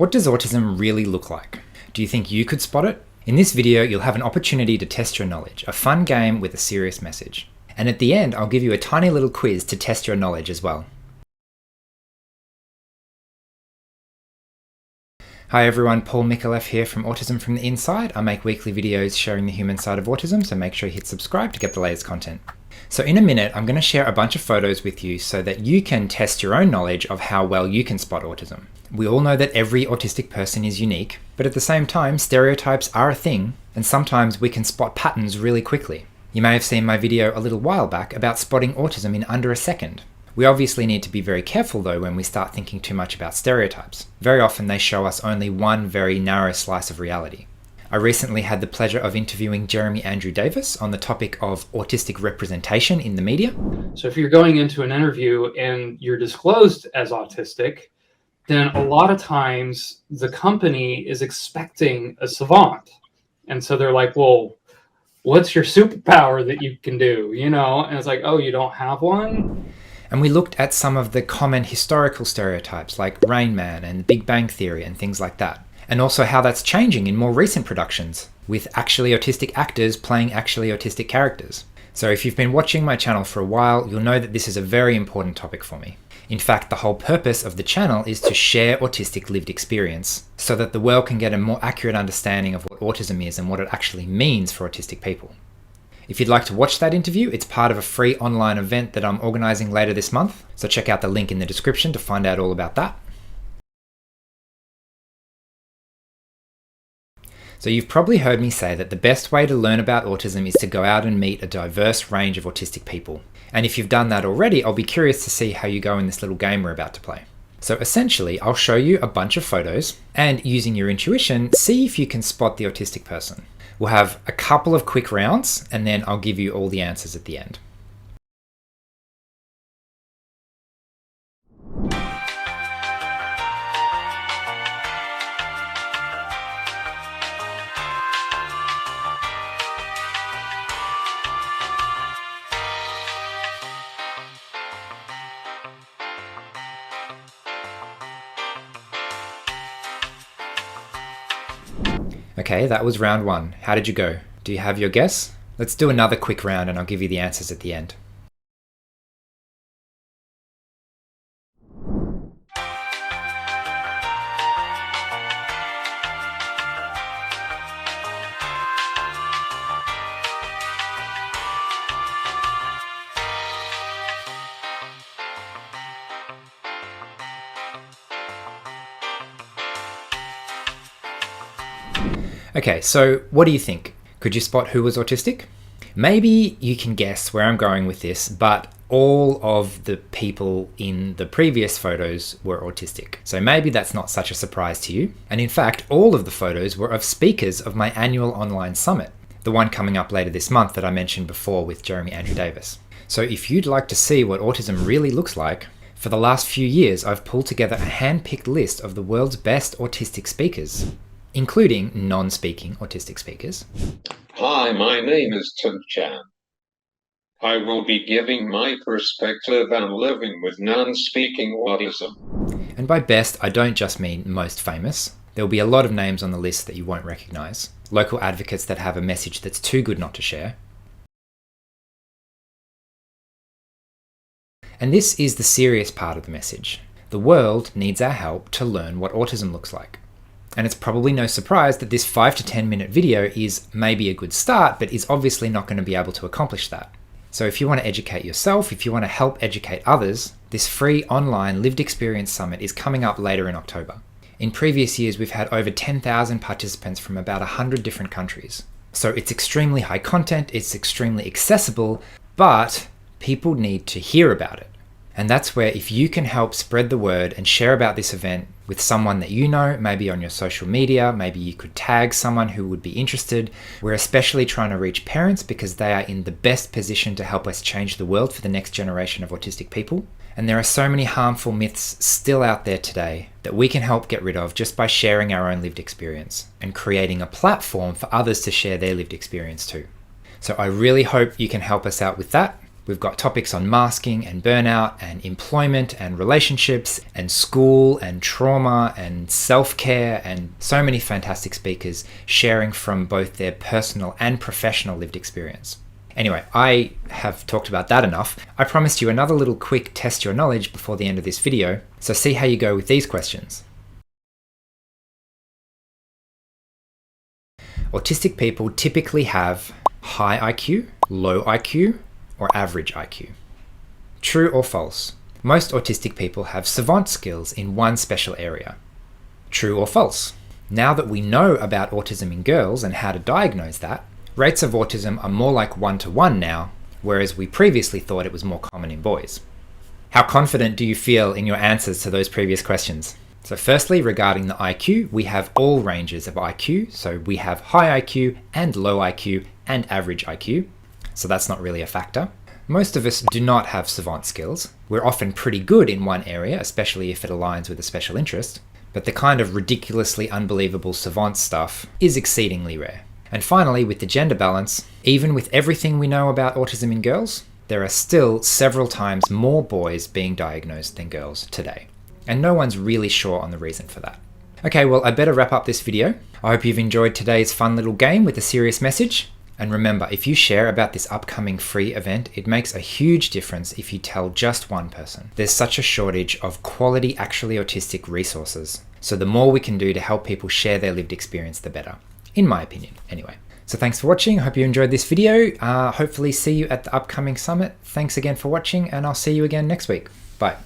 What does autism really look like? Do you think you could spot it? In this video, you'll have an opportunity to test your knowledge, a fun game with a serious message. And at the end, I'll give you a tiny little quiz to test your knowledge as well. Hi everyone, Paul Micallef here from Autism from the Inside. I make weekly videos sharing the human side of autism, so make sure you hit subscribe to get the latest content. So in a minute, I'm going to share a bunch of photos with you so that you can test your own knowledge of how well you can spot autism. We all know that every autistic person is unique, but at the same time, stereotypes are a thing, and sometimes we can spot patterns really quickly. You may have seen my video a little while back about spotting autism in under a second. We obviously need to be very careful though when we start thinking too much about stereotypes. Very often they show us only one very narrow slice of reality. I recently had the pleasure of interviewing Jeremy Andrew Davis on the topic of autistic representation in the media. So if you're going into an interview and you're disclosed as autistic, then a lot of times the company is expecting a savant. And so they're like, well, what's your superpower that you can do? And it's like, oh, you don't have one? And we looked at some of the common historical stereotypes like Rain Man and Big Bang Theory and things like that. And also how that's changing in more recent productions with actually autistic actors playing actually autistic characters. So if you've been watching my channel for a while, you'll know that this is a very important topic for me. In fact, the whole purpose of the channel is to share autistic lived experience so that the world can get a more accurate understanding of what autism is and what it actually means for autistic people. If you'd like to watch that interview, it's part of a free online event that I'm organizing later this month. So check out the link in the description to find out all about that. So you've probably heard me say that the best way to learn about autism is to go out and meet a diverse range of autistic people. And if you've done that already, I'll be curious to see how you go in this little game we're about to play. So essentially, I'll show you a bunch of photos and using your intuition, see if you can spot the autistic person. We'll have a couple of quick rounds and then I'll give you all the answers at the end. Okay, that was round one. How did you go? Do you have your guess? Let's do another quick round and I'll give you the answers at the end. Okay, so what do you think? Could you spot who was autistic? Maybe you can guess where I'm going with this, but all of the people in the previous photos were autistic. So maybe that's not such a surprise to you. And in fact, all of the photos were of speakers of my annual online summit, the one coming up later this month that I mentioned before with Jeremy Andrew Davis. So if you'd like to see what autism really looks like, for the last few years, I've pulled together a hand-picked list of the world's best autistic speakers, including non-speaking autistic speakers. Hi, my name is Tim Chan. I will be giving my perspective on living with non-speaking autism. And by best, I don't just mean most famous. There'll be a lot of names on the list that you won't recognize. Local advocates that have a message that's too good not to share. And this is the serious part of the message. The world needs our help to learn what autism looks like. And it's probably no surprise that this 5 to 10 minute video is maybe a good start, but is obviously not going to be able to accomplish that. So if you want to educate yourself, if you want to help educate others, this free online lived experience summit is coming up later in October. In previous years, we've had over 10,000 participants from about 100 different countries. So it's extremely high content, it's extremely accessible, but people need to hear about it. And that's where if you can help spread the word and share about this event with someone that you know, maybe on your social media, maybe you could tag someone who would be interested. We're especially trying to reach parents because they are in the best position to help us change the world for the next generation of autistic people. And there are so many harmful myths still out there today that we can help get rid of just by sharing our own lived experience and creating a platform for others to share their lived experience too. So I really hope you can help us out with that. We've got topics on masking and burnout and employment and relationships and school and trauma and self-care, and so many fantastic speakers sharing from both their personal and professional lived experience. Anyway, I have talked about that enough. I promised you another little quick test your knowledge before the end of this video, so see how you go with these questions. Autistic people typically have high IQ, low IQ, or average IQ. True or false? Most autistic people have savant skills in one special area. True or false? Now that we know about autism in girls and how to diagnose that, rates of autism are more like 1-to-1 now, whereas we previously thought it was more common in boys. How confident do you feel in your answers to those previous questions? So firstly, regarding the IQ, we have all ranges of IQ. So we have high IQ and low IQ and average IQ. So that's not really a factor. Most of us do not have savant skills. We're often pretty good in one area, especially if it aligns with a special interest. But the kind of ridiculously unbelievable savant stuff is exceedingly rare. And finally, with the gender balance, even with everything we know about autism in girls, there are still several times more boys being diagnosed than girls today. And no one's really sure on the reason for that. Okay, well, I better wrap up this video. I hope you've enjoyed today's fun little game with a serious message. And remember, if you share about this upcoming free event, it makes a huge difference if you tell just one person. There's such a shortage of quality actually autistic resources. So the more we can do to help people share their lived experience, the better. In my opinion, anyway. So thanks for watching. I hope you enjoyed this video. Hopefully see you at the upcoming summit. Thanks again for watching, and I'll see you again next week. Bye.